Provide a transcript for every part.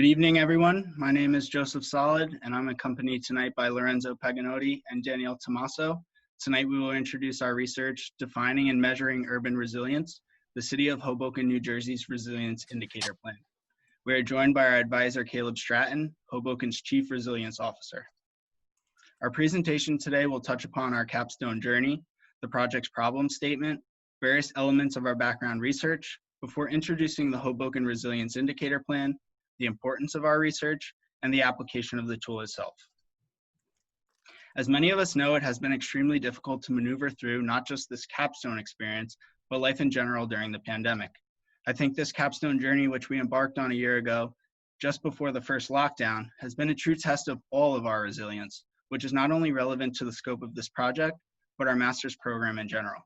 Good evening, everyone. My name is Joseph Solid, and I'm accompanied tonight by Lorenzo Paganotti and Danielle Tomaso. Tonight, we will introduce our research, Defining and Measuring Urban Resilience, the City of Hoboken, New Jersey's Resilience Indicator Plan. We are joined by our advisor, Caleb Stratton, Hoboken's Chief Resilience Officer. Our presentation today will touch upon our Capstone journey, the project's problem statement, various elements of our background research, before introducing the Hoboken Resilience Indicator Plan, the importance of our research, and the application of the tool itself. As many of us know, it has been extremely difficult to maneuver through not just this Capstone experience, but life in general during the pandemic. I think this Capstone journey, which we embarked on a year ago, just before the first lockdown, has been a true test of all of our resilience, which is not only relevant to the scope of this project, but our master's program in general.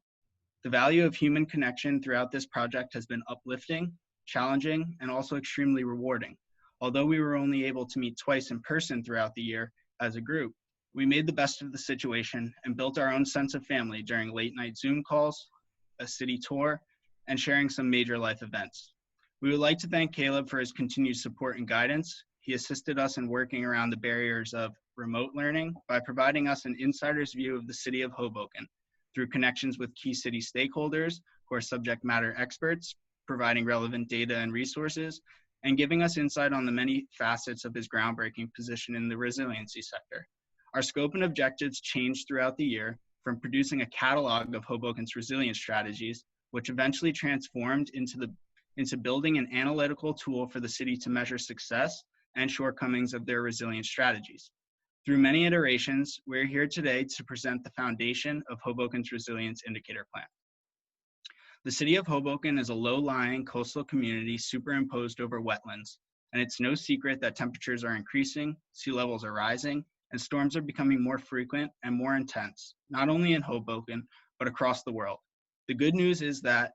The value of human connection throughout this project has been uplifting, challenging, and also extremely rewarding. Although we were only able to meet twice in person throughout the year as a group, we made the best of the situation and built our own sense of family during late night Zoom calls, a city tour, and sharing some major life events. We would like to thank Caleb for his continued support and guidance. He assisted us in working around the barriers of remote learning by providing us an insider's view of the city of Hoboken through connections with key city stakeholders who are subject matter experts, providing relevant data and resources, and giving us insight on the many facets of his groundbreaking position in the resiliency sector. Our scope and objectives changed throughout the year, from producing a catalog of Hoboken's resilience strategies, which eventually transformed into building an analytical tool for the city to measure success and shortcomings of their resilience strategies. Through many iterations, we're here today to present the foundation of Hoboken's Resilience Indicator Plan. The city of Hoboken is a low-lying coastal community superimposed over wetlands, and it's no secret that temperatures are increasing, sea levels are rising, and storms are becoming more frequent and more intense, not only in Hoboken, but across the world. The good news is that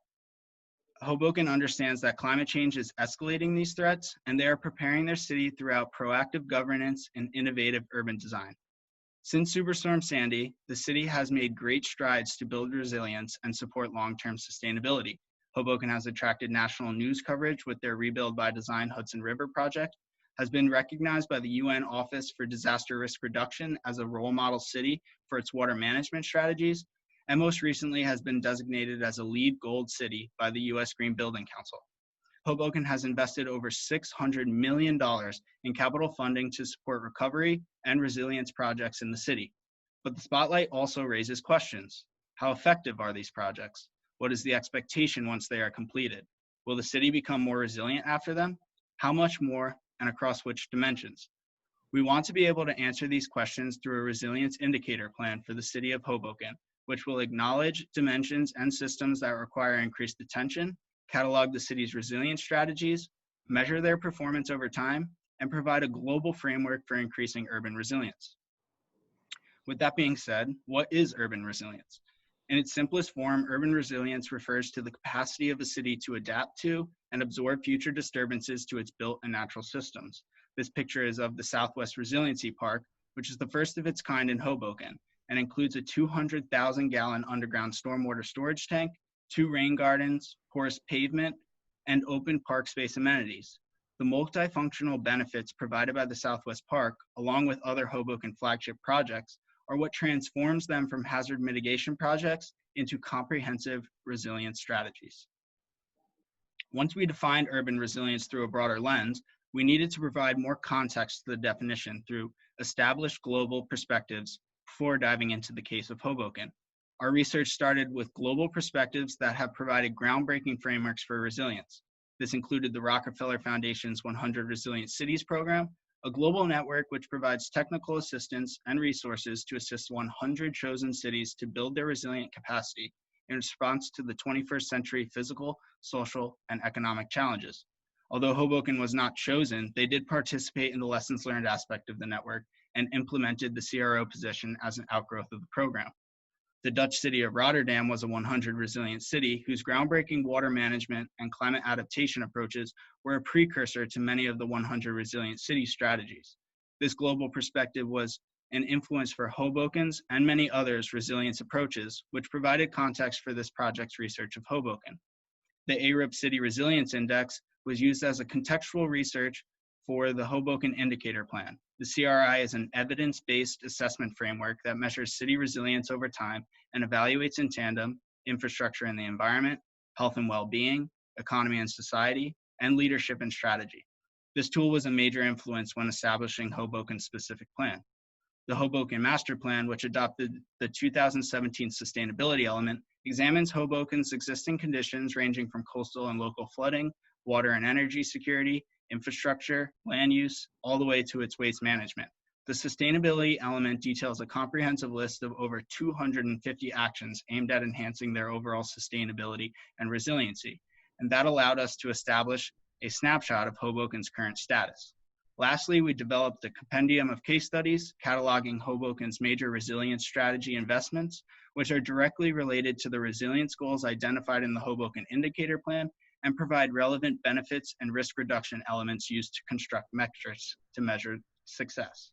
Hoboken understands that climate change is escalating these threats, and they are preparing their city throughout proactive governance and innovative urban design. Since Superstorm Sandy, the city has made great strides to build resilience and support long-term sustainability. Hoboken has attracted national news coverage with their Rebuild by Design Hudson River project, has been recognized by the UN Office for Disaster Risk Reduction as a role model city for its water management strategies, and most recently has been designated as a LEED Gold City by the US Green Building Council. Hoboken has invested over $600 million in capital funding to support recovery and resilience projects in the city. But the spotlight also raises questions. How effective are these projects? What is the expectation once they are completed? Will the city become more resilient after them? How much more, and across which dimensions? We want to be able to answer these questions through a resilience indicator plan for the city of Hoboken, which will acknowledge dimensions and systems that require increased attention, catalog the city's resilience strategies, measure their performance over time, and provide a global framework for increasing urban resilience. With that being said, what is urban resilience? In its simplest form, urban resilience refers to the capacity of a city to adapt to and absorb future disturbances to its built and natural systems. This picture is of the Southwest Resiliency Park, which is the first of its kind in Hoboken, and includes a 200,000-gallon underground stormwater storage tank, 2 rain gardens, porous pavement, and open park space amenities. The multifunctional benefits provided by the Southwest Park, along with other Hoboken flagship projects, are what transforms them from hazard mitigation projects into comprehensive resilience strategies. Once we defined urban resilience through a broader lens, we needed to provide more context to the definition through established global perspectives before diving into the case of Hoboken. Our research started with global perspectives that have provided groundbreaking frameworks for resilience. This included the Rockefeller Foundation's 100 Resilient Cities program, a global network which provides technical assistance and resources to assist 100 chosen cities to build their resilient capacity in response to the 21st century physical, social, and economic challenges. Although Hoboken was not chosen, they did participate in the lessons learned aspect of the network and implemented the CRO position as an outgrowth of the program. The Dutch city of Rotterdam was a 100 resilient city whose groundbreaking water management and climate adaptation approaches were a precursor to many of the 100 resilient city strategies. This global perspective was an influence for Hoboken's and many others' resilience approaches, which provided context for this project's research of Hoboken. The Arip City Resilience Index was used as a contextual research for the Hoboken Indicator Plan. The CRI is an evidence-based assessment framework that measures city resilience over time and evaluates in tandem infrastructure and the environment, health and well-being, economy and society, and leadership and strategy. This tool was a major influence when establishing Hoboken's specific plan. The Hoboken Master Plan, which adopted the 2017 sustainability element, examines Hoboken's existing conditions ranging from coastal and local flooding, water and energy security, infrastructure, land use, all the way to its waste management. The sustainability element details a comprehensive list of over 250 actions aimed at enhancing their overall sustainability and resiliency, and that allowed us to establish a snapshot of Hoboken's current status. Lastly, we developed a compendium of case studies cataloging Hoboken's major resilience strategy investments, which are directly related to the resilience goals identified in the Hoboken Indicator Plan and provide relevant benefits and risk reduction elements used to construct metrics to measure success.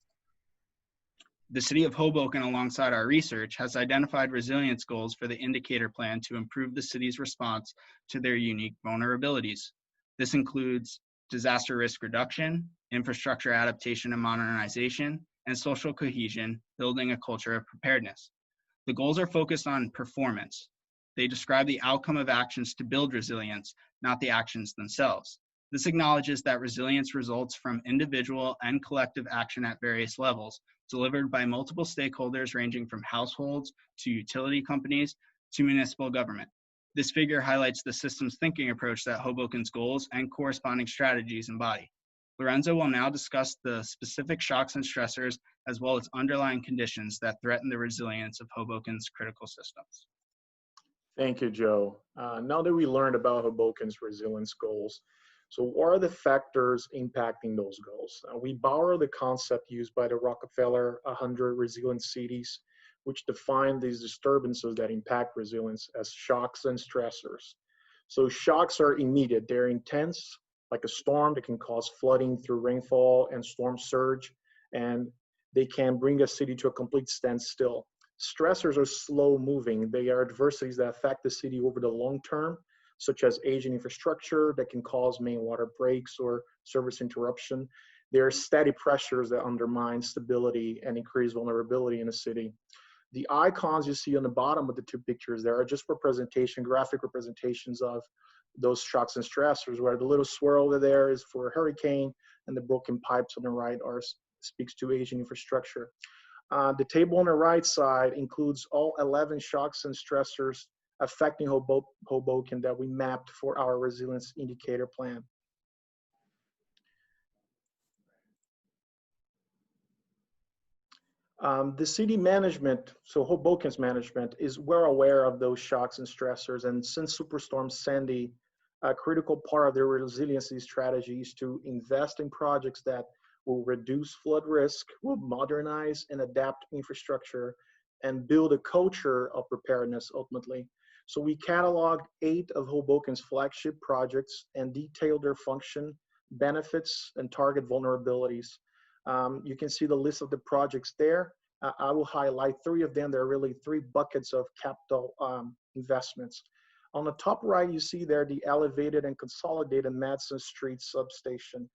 The City of Hoboken, alongside our research, has identified resilience goals for the Indicator Plan to improve the city's response to their unique vulnerabilities. This includes disaster risk reduction, infrastructure adaptation and modernization, and social cohesion, building a culture of preparedness. The goals are focused on performance. They describe the outcome of actions to build resilience, not the actions themselves. This acknowledges that resilience results from individual and collective action at various levels, delivered by multiple stakeholders ranging from households to utility companies to municipal government. This figure highlights the systems thinking approach that Hoboken's goals and corresponding strategies embody. Lorenzo will now discuss the specific shocks and stressors, as well as underlying conditions that threaten the resilience of Hoboken's critical systems. Thank you, Joe. Now that we learned about Hoboken's resilience goals, so what are the factors impacting those goals? We borrow the concept used by the Rockefeller 100 Resilient Cities, which define these disturbances that impact resilience as shocks and stressors. So shocks are immediate, they're intense, like a storm that can cause flooding through rainfall and storm surge, and they can bring a city to a complete standstill. Stressors are slow moving. They are adversities that affect the city over the long term, such as aging infrastructure that can cause main water breaks or service interruption. There are steady pressures that undermine stability and increase vulnerability in a city. The icons you see on the bottom of the two pictures there are just graphic representations of those shocks and stressors, where the little swirl over there is for a hurricane and the broken pipes on the right speaks to aging infrastructure. The table on the right side includes all 11 shocks and stressors affecting Hoboken that we mapped for our resilience indicator plan. The city management, so Hoboken's management, is well aware of those shocks and stressors, and since Superstorm Sandy, a critical part of their resiliency strategy is to invest in projects that will reduce flood risk, will modernize and adapt infrastructure, and build a culture of preparedness ultimately. So we cataloged 8 of Hoboken's flagship projects and detailed their function, benefits, and target vulnerabilities. You can see the list of the projects there. I will highlight 3 of them. There are really 3 buckets of capital investments. On the top right, you see there the elevated and consolidated Madison Street substation.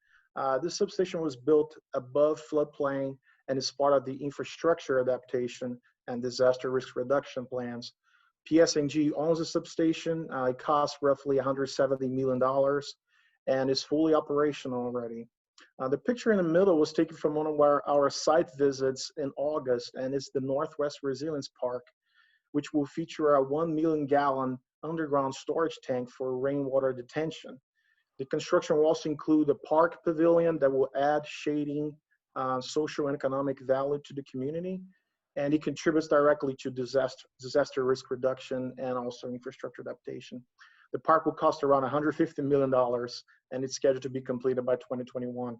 This substation was built above floodplain and is part of the infrastructure adaptation and disaster risk reduction plans. PSNG owns the substation. It costs roughly $170 million and is fully operational already. The picture in the middle was taken from one of our site visits in August, and it's the Northwest Resilience Park, which will feature a 1 million gallon underground storage tank for rainwater detention. The construction will also include a park pavilion that will add shading, social and economic value to the community, and it contributes directly to disaster risk reduction and also infrastructure adaptation. The park will cost around $150 million, and it's scheduled to be completed by 2021.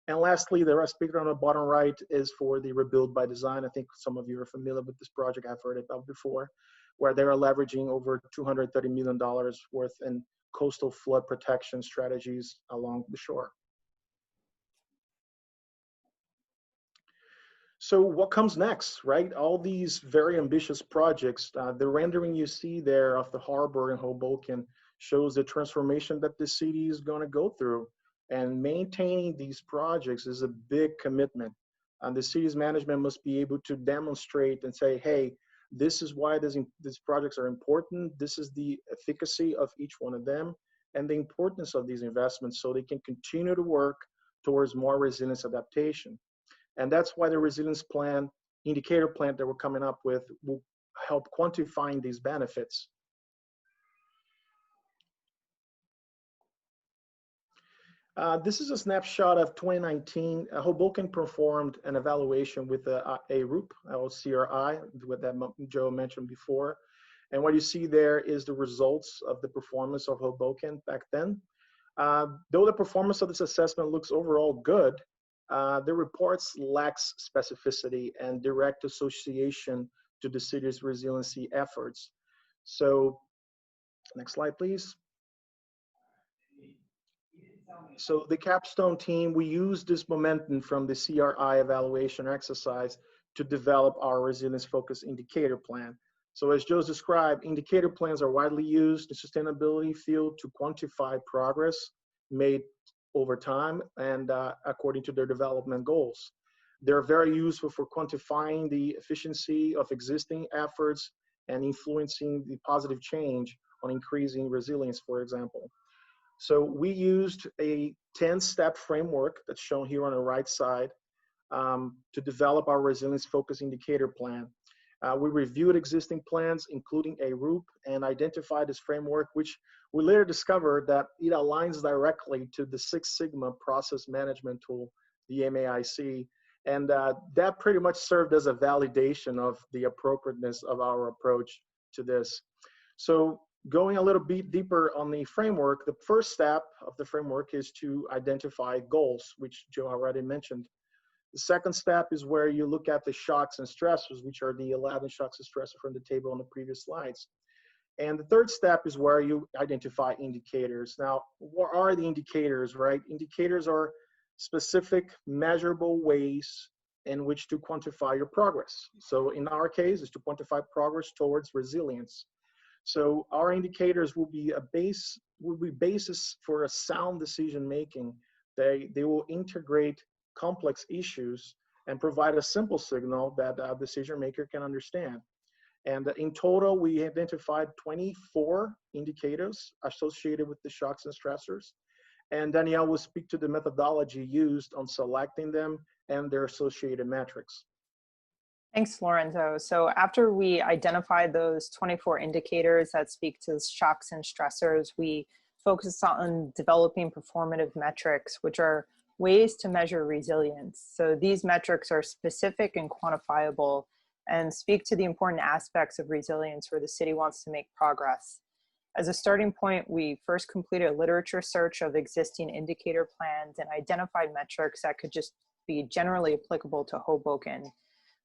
And lastly, the rest picture on the bottom right is for the Rebuild by Design. I think some of you are familiar with this project. I've heard about before, where they are leveraging over $230 million worth in coastal flood protection strategies along the shore. So what comes next, right? All these very ambitious projects, the rendering you see there of the harbor in Hoboken shows the transformation that the city is going to go through. And maintaining these projects is a big commitment. And the city's management must be able to demonstrate and say, hey, this is why these projects are important. This is the efficacy of each one of them and the importance of these investments so they can continue to work towards more resilience adaptation. And that's why the resilience plan, indicator plan that we're coming up with will help quantifying these benefits. This is a snapshot of 2019. Hoboken performed an evaluation with Arip, or CRI, what that Joe mentioned before. And what you see there is the results of the performance of Hoboken back then. Though the performance of this assessment looks overall good, the reports lacks specificity and direct association to the city's resiliency efforts. So, next slide, please. So the Capstone team, we used this momentum from the CRI evaluation exercise to develop our resilience-focused indicator plan. So as Joe's described, indicator plans are widely used in the sustainability field to quantify progress made over time and according to their development goals. They're very useful for quantifying the efficiency of existing efforts and influencing the positive change on increasing resilience, for example. So we used a 10-step framework that's shown here on the right side to develop our resilience-focused indicator plan. We reviewed existing plans, including Arip, and identified this framework, which we later discovered that it aligns directly to the Six Sigma process management tool, the MAIC, and that pretty much served as a validation of the appropriateness of our approach to this. So going a little bit deeper on the framework, the first step of the framework is to identify goals, which Joe already mentioned. The second step is where you look at the shocks and stressors, which are the 11 shocks and stressors from the table on the previous slides. And the third step is where you identify indicators. Now, what are the indicators, right? Indicators are specific, measurable ways in which to quantify your progress. So in our case, is to quantify progress towards resilience. So our indicators will be basis for a sound decision making. They will integrate complex issues and provide a simple signal that a decision maker can understand. And in total, we identified 24 indicators associated with the shocks and stressors. And Danielle will speak to the methodology used on selecting them and their associated metrics. Thanks, Lorenzo. So after we identified those 24 indicators that speak to shocks and stressors, we focused on developing performative metrics, which are ways to measure resilience. So these metrics are specific and quantifiable and speak to the important aspects of resilience where the city wants to make progress. As a starting point, we first completed a literature search of existing indicator plans and identified metrics that could just be generally applicable to Hoboken.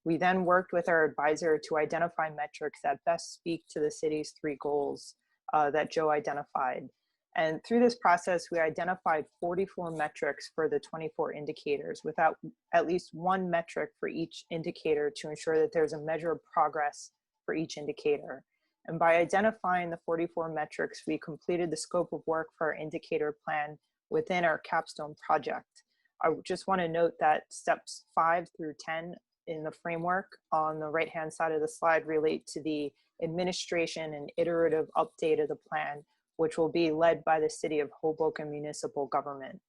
We then worked with our advisor to identify metrics that best speak to the city's 3 goals that Joe identified. And through this process, we identified 44 metrics for the 24 indicators, without at least 1 metric for each indicator to ensure that there's a measure of progress for each indicator. And by identifying the 44 metrics, we completed the scope of work for our indicator plan within our Capstone project. I just want to note that steps 5 through 10 in the framework on the right-hand side of the slide relate to the administration and iterative update of the plan, which will be led by the City of Hoboken municipal government.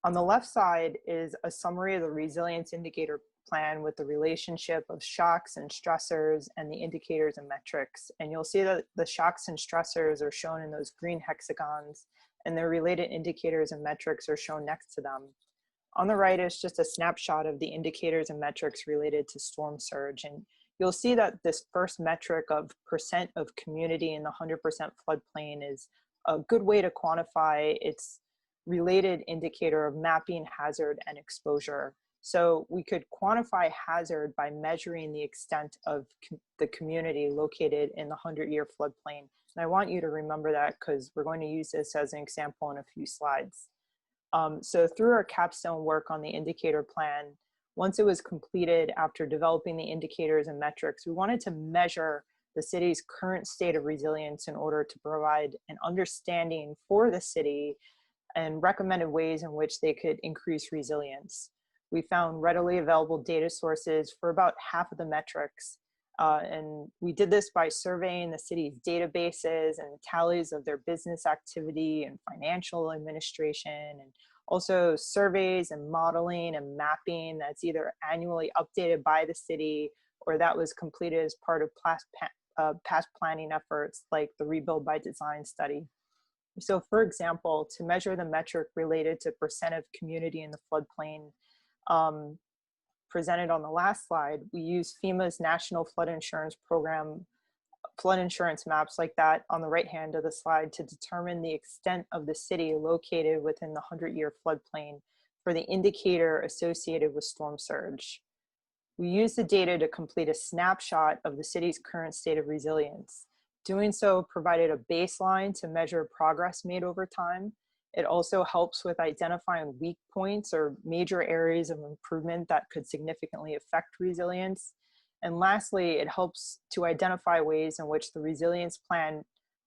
On the left side is a summary of the resilience indicator plan with the relationship of shocks and stressors and the indicators and metrics. And you'll see that the shocks and stressors are shown in those green hexagons, and their related indicators and metrics are shown next to them. On the right is just a snapshot of the indicators and metrics related to storm surge. And you'll see that this first metric of % of community in the 100% floodplain is a good way to quantify its related indicator of mapping hazard and exposure. So we could quantify hazard by measuring the extent of the community located in the 100-year floodplain. And I want you to remember that because we're going to use this as an example in a few slides. So through our Capstone work on the indicator plan, once it was completed after developing the indicators and metrics, we wanted to measure the city's current state of resilience in order to provide an understanding for the city and recommended ways in which they could increase resilience. We found readily available data sources for about half of the metrics. And we did this by surveying the city's databases and tallies of their business activity and financial administration, and also surveys and modeling and mapping that's either annually updated by the city or that was completed as part of past planning efforts like the Rebuild by Design study. So for example, to measure the metric related to percent of community in the floodplain presented on the last slide, we use FEMA's National Flood Insurance Program flood insurance maps like that on the right hand of the slide to determine the extent of the city located within the 100-year floodplain for the indicator associated with storm surge. We use the data to complete a snapshot of the city's current state of resilience. Doing so provided a baseline to measure progress made over time. It also helps with identifying weak points or major areas of improvement that could significantly affect resilience. And lastly, it helps to identify ways in which the resilience plan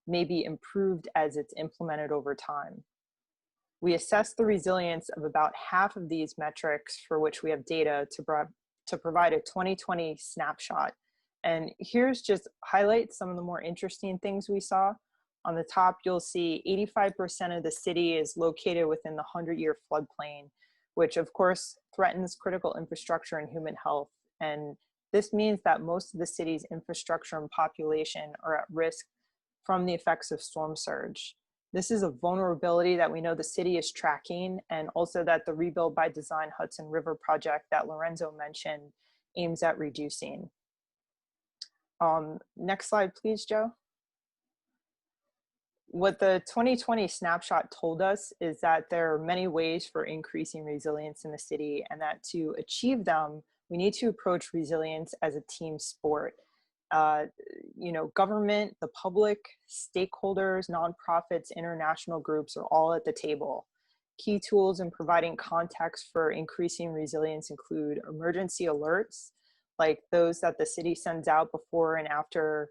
may be improved as it's implemented over time. We assess the resilience of about half of these metrics for which we have data to provide a 2020 snapshot. And here's just highlight some of the more interesting things we saw. On the top, you'll see 85% of the city is located within the 100-year floodplain, which of course threatens critical infrastructure and human health. And this means that most of the city's infrastructure and population are at risk from the effects of storm surge. This is a vulnerability that we know the city is tracking, and also that the Rebuild by Design Hudson River project that Lorenzo mentioned aims at reducing. Next slide, please, Joe. What the 2020 snapshot told us is that there are many ways for increasing resilience in the city, and that to achieve them, we need to approach resilience as a team sport. Government, the public, stakeholders, nonprofits, international groups are all at the table. Key tools in providing context for increasing resilience include emergency alerts, like those that the city sends out before and after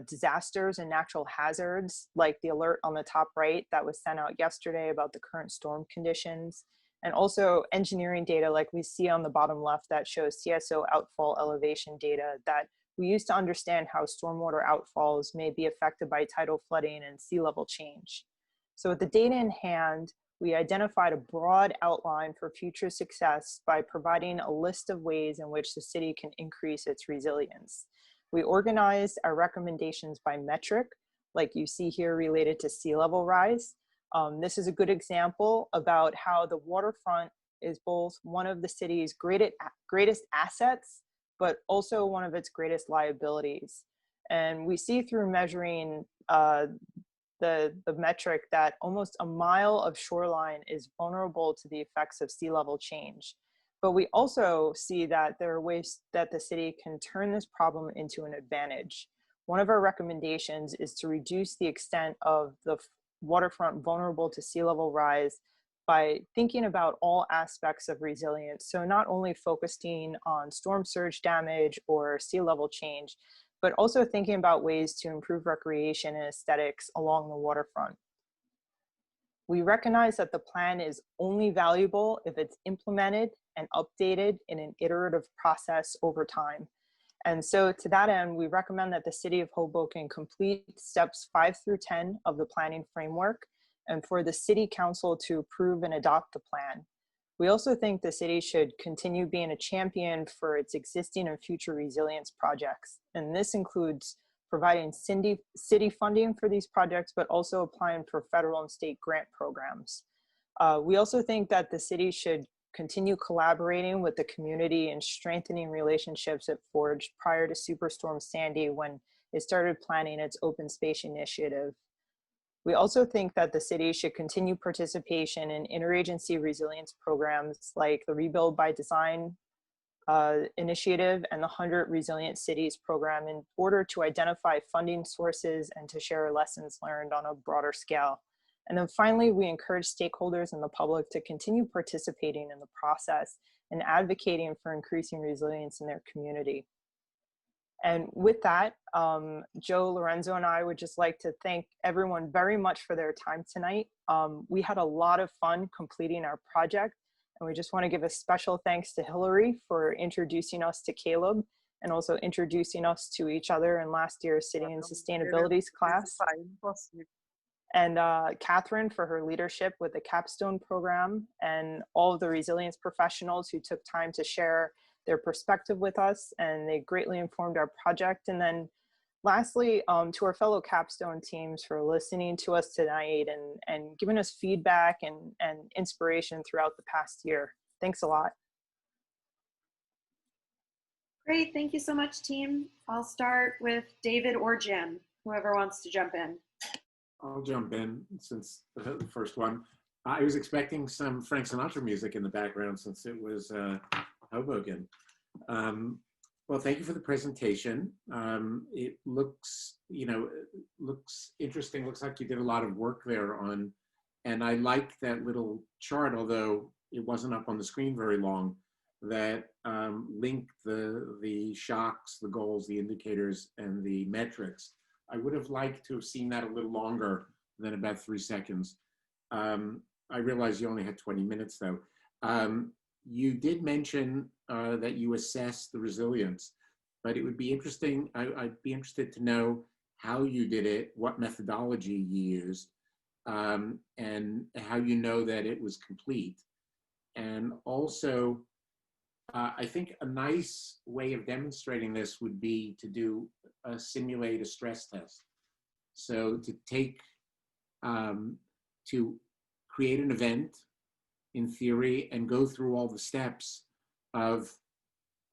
disasters and natural hazards, like the alert on the top right that was sent out yesterday about the current storm conditions, and also engineering data like we see on the bottom left that shows CSO outfall elevation data that we use to understand how stormwater outfalls may be affected by tidal flooding and sea level change. So with the data in hand, we identified a broad outline for future success by providing a list of ways in which the city can increase its resilience. We organized our recommendations by metric, like you see here related to sea level rise. This is a good example about how the waterfront is both one of the city's greatest assets, but also one of its greatest liabilities. And we see through measuring the metric that almost a mile of shoreline is vulnerable to the effects of sea level change. But we also see that there are ways that the city can turn this problem into an advantage. One of our recommendations is to reduce the extent of the waterfront vulnerable to sea level rise by thinking about all aspects of resilience. So not only focusing on storm surge damage or sea level change, but also thinking about ways to improve recreation and aesthetics along the waterfront. We recognize that the plan is only valuable if it's implemented and updated in an iterative process over time. And so to that end, we recommend that the City of Hoboken complete steps 5 through 10 of the planning framework, and for the City Council to approve and adopt the plan. We also think the city should continue being a champion for its existing and future resilience projects. And this includes providing city funding for these projects, but also applying for federal and state grant programs. We also think that the city should continue collaborating with the community and strengthening relationships it forged prior to Superstorm Sandy when it started planning its open space initiative. We also think that the city should continue participation in interagency resilience programs like the Rebuild by Design initiative and the 100 Resilient Cities program in order to identify funding sources and to share lessons learned on a broader scale. And then finally, we encourage stakeholders and the public to continue participating in the process and advocating for increasing resilience in their community. And with that, Joe, Lorenzo, and I would just like to thank everyone very much for their time tonight. We had a lot of fun completing our project, and we just want to give a special thanks to Hillary for introducing us to Caleb and also introducing us to each other in last year's City and Sustainabilities class. And Catherine for her leadership with the Capstone program, and all of the resilience professionals who took time to share their perspective with us, and they greatly informed our project. And then lastly, to our fellow Capstone teams for listening to us tonight and giving us feedback and inspiration throughout the past year. Thanks a lot. Great, thank you so much, team. I'll start with David or Jim, whoever wants to jump in. I'll jump in since the first one. I was expecting some Frank Sinatra music in the background since it was Hoboken. Well, thank you for the presentation. It looks, looks interesting. Looks like you did a lot of work there on, and I liked that little chart, although it wasn't up on the screen very long, that linked the shocks, the goals, the indicators, and the metrics. I would have liked to have seen that a little longer than about 3 seconds. I realize you only had 20 minutes though. You did mention that you assessed the resilience, but it would be interesting, I'd be interested to know how you did it, what methodology you used, and how you know that it was complete. And also, I think a nice way of demonstrating this would be to simulate a stress test. So to create an event in theory and go through all the steps of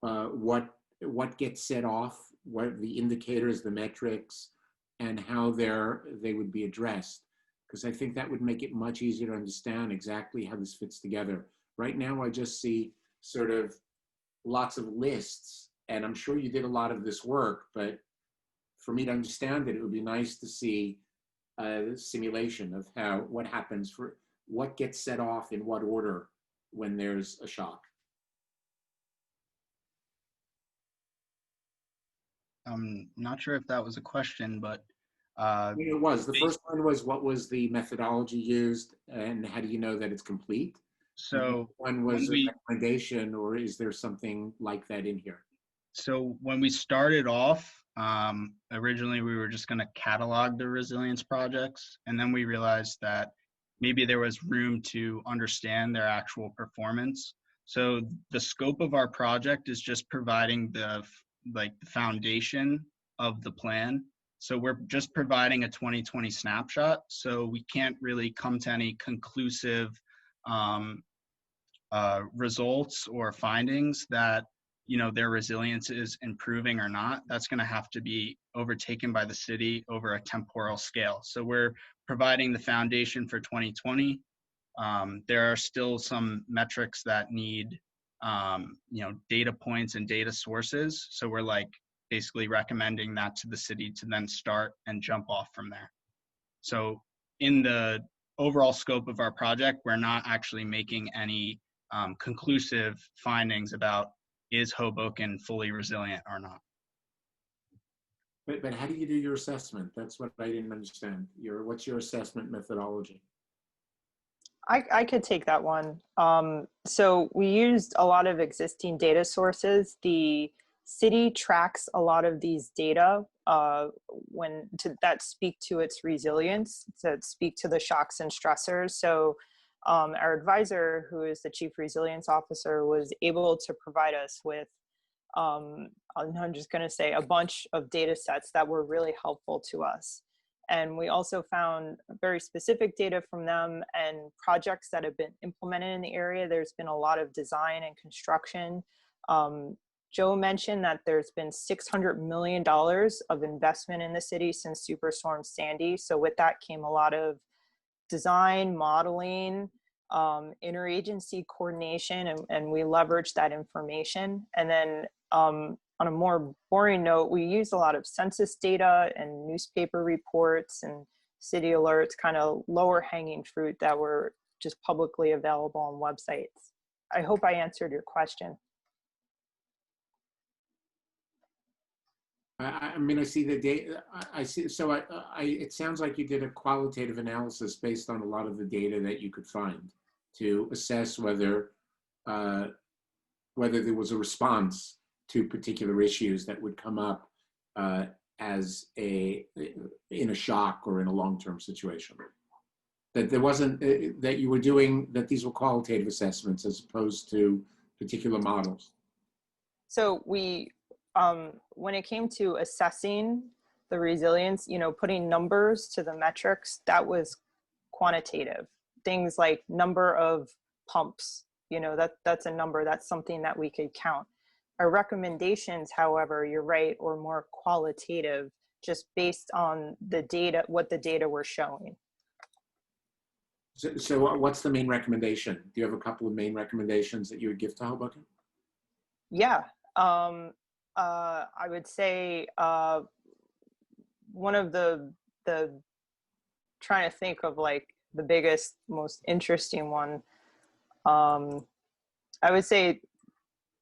what gets set off, what the indicators, the metrics, and how they would be addressed. Because I think that would make it much easier to understand exactly how this fits together. Right now, I just see sort of lots of lists, and I'm sure you did a lot of this work, but for me to understand it, it would be nice to see a simulation of what happens what gets set off in what order when there's a shock. I'm not sure if that was a question, but it was. The first one was, what was the methodology used, and how do you know that it's complete? So one was a recommendation, or is there something like that in here? So when we started off, originally we were just going to catalog the resilience projects, and then we realized that maybe there was room to understand their actual performance. So the scope of our project is just providing the foundation of the plan. So we're just providing a 2020 snapshot. So we can't really come to any conclusive results or findings that their resilience is improving or not. That's going to have to be overtaken by the city over a temporal scale. So we're providing the foundation for 2020. There are still some metrics that need data points and data sources. So we're basically recommending that to the city to then start and jump off from there. So in the overall scope of our project, we're not actually making any conclusive findings about is Hoboken fully resilient or not. But how do you do your assessment? That's what I didn't understand. What's your assessment methodology? I could take that one. So we used a lot of existing data sources. The city tracks a lot of these data that speak to its resilience, that speak to the shocks and stressors. So our advisor, who is the Chief Resilience Officer, was able to provide us with, I'm just going to say, a bunch of data sets that were really helpful to us. And we also found very specific data from them and projects that have been implemented in the area. There's been a lot of design and construction. Joe mentioned that there's been $600 million of investment in the city since Superstorm Sandy. So with that came a lot of design, modeling, interagency coordination, and we leveraged that information. And then on a more boring note, we used a lot of census data and newspaper reports and city alerts, kind of lower hanging fruit that were just publicly available on websites. I hope I answered your question. I mean, I see the data. I see. So it sounds like you did a qualitative analysis based on a lot of the data that you could find to assess whether whether there was a response to particular issues that would come up as in a shock or in a long-term situation. That there wasn't that you were doing that these were qualitative assessments as opposed to particular models. So we, when it came to assessing the resilience, you know, putting numbers to the metrics, that was quantitative. Things like number of pumps, you know, that's a number, that's something that we could count. Our recommendations, however, you're right, or more qualitative, just based on the data, what the data were showing. So what's the main recommendation? Do you have a couple of main recommendations that you would give to Hoboken? Yeah, I would say one of the trying to think of like the biggest, most interesting one. I would say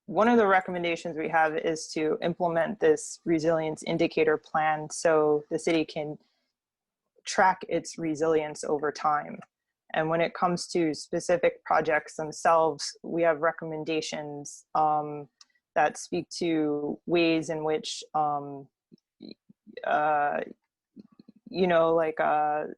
one of the recommendations we have is to implement this resilience indicator plan so the city can track its resilience over time. And when it comes to specific projects themselves, we have recommendations that speak to ways in which, you know, like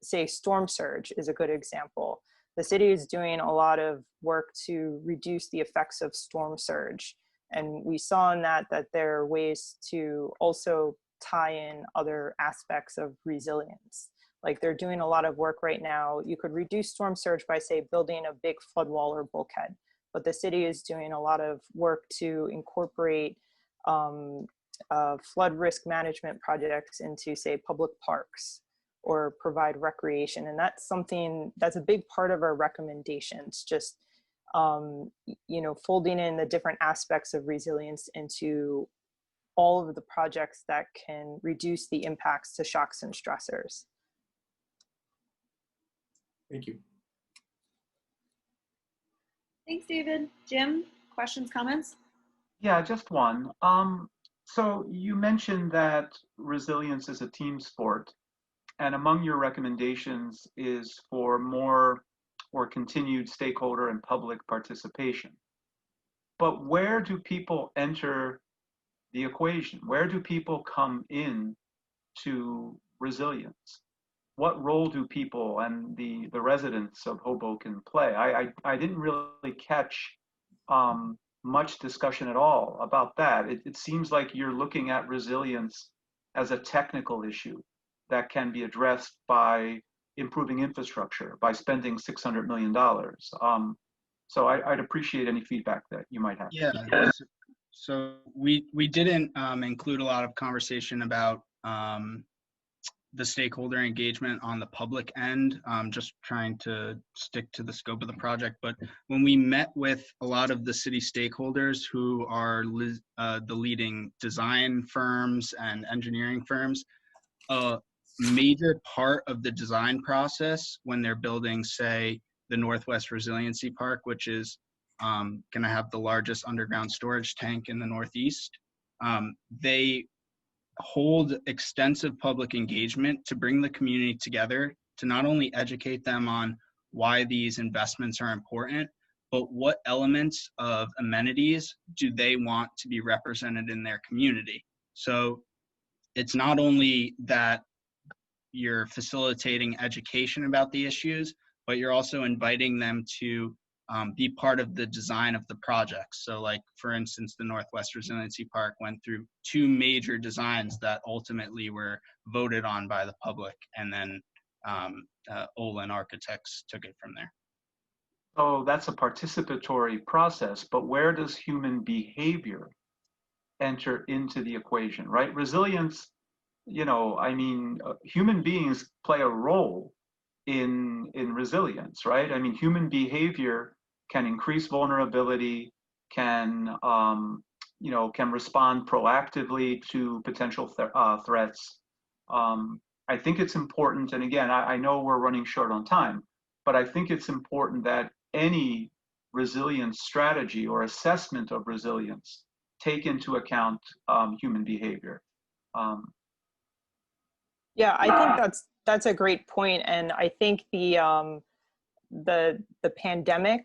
say storm surge is a good example. The city is doing a lot of work to reduce the effects of storm surge. And we saw in that there are ways to also tie in other aspects of resilience. Like they're doing a lot of work right now. You could reduce storm surge by, say, building a big flood wall or bulkhead. But the city is doing a lot of work to incorporate flood risk management projects into, say, public parks or provide recreation. And that's something that's a big part of our recommendations, just, you know, folding in the different aspects of resilience into all of the projects that can reduce the impacts to shocks and stressors. Thank you. Thanks, David. Jim, questions, comments? Yeah, just one. So you mentioned that resilience is a team sport, and among your recommendations is for more or continued stakeholder and public participation. But where do people enter the equation? Where do people come in to resilience? What role do people and the residents of Hoboken play? I didn't really catch much discussion at all about that. It seems like you're looking at resilience as a technical issue that can be addressed by improving infrastructure, by spending $600 million. So I'd appreciate any feedback that you might have. Yeah, so we didn't include a lot of conversation about the stakeholder engagement on the public end, just trying to stick to the scope of the project. But when we met with a lot of the city stakeholders who are the leading design firms and engineering firms, a major part of the design process when they're building, say, the Northwest Resiliency Park, which is going to have the largest underground storage tank in the Northeast, they hold extensive public engagement to bring the community together to not only educate them on why these investments are important, but what elements of amenities do they want to be represented in their community. So it's not only that you're facilitating education about the issues, but you're also inviting them to be part of the design of the project. So like, for instance, the Northwest Resiliency Park went through 2 major designs that ultimately were voted on by the public, and then Olin Architects took it from there. So that's a participatory process, but where does human behavior enter into the equation, right? Resilience, you know, I mean, human beings play a role in resilience, right? I mean, human behavior can increase vulnerability, can you know, can respond proactively to potential threats. I think it's important, and again, I know we're running short on time, but I think it's important that any resilience strategy or assessment of resilience take into account human behavior. Yeah, I think that's a great point, and I think the pandemic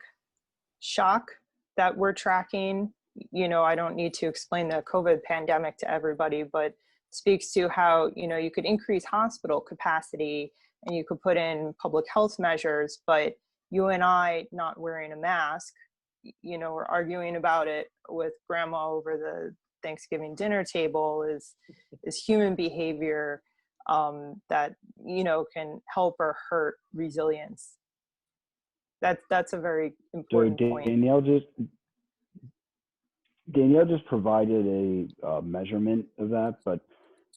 shock that we're tracking, you know, I don't need to explain the COVID pandemic to everybody, but speaks to how, you know, you could increase hospital capacity and you could put in public health measures, but you and I not wearing a mask, you know, we're arguing about it with grandma over the Thanksgiving dinner table is human behavior that, you know, can help or hurt resilience. That's a very important point. Danielle just provided a measurement of that, but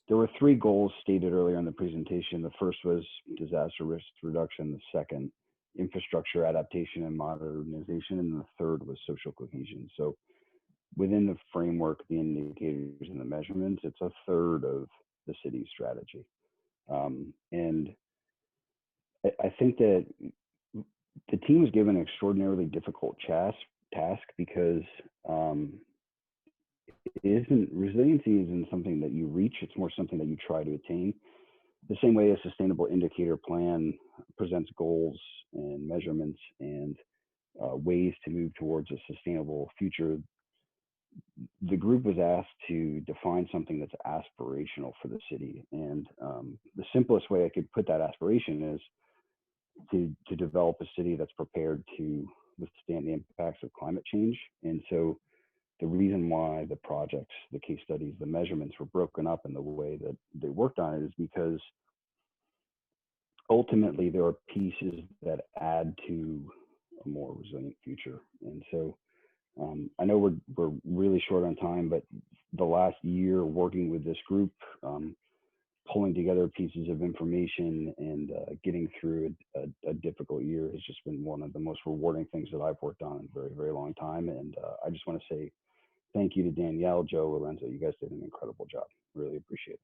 there were 3 goals stated earlier in the presentation. The first was disaster risk reduction. The second, infrastructure adaptation and modernization. And the third was social cohesion. So within the framework, the indicators and the measurements, it's a third of the city's strategy. And I think that the team was given an extraordinarily difficult task because resiliency isn't something that you reach, it's more something that you try to attain. The same way a sustainable indicator plan presents goals and measurements and ways to move towards a sustainable future, the group was asked to define something that's aspirational for the city. And the simplest way I could put that aspiration is to develop a city that's prepared to withstand the impacts of climate change. And so the reason why the projects, the case studies, the measurements were broken up in the way that they worked on it is because ultimately there are pieces that add to a more resilient future. And so I know we're really short on time, but the last year working with this group, pulling together pieces of information and getting through a difficult year has just been one of the most rewarding things that I've worked on in a very, very long time. And I just want to say thank you to Danielle, Joe, Lorenzo. You guys did an incredible job. Really appreciate it.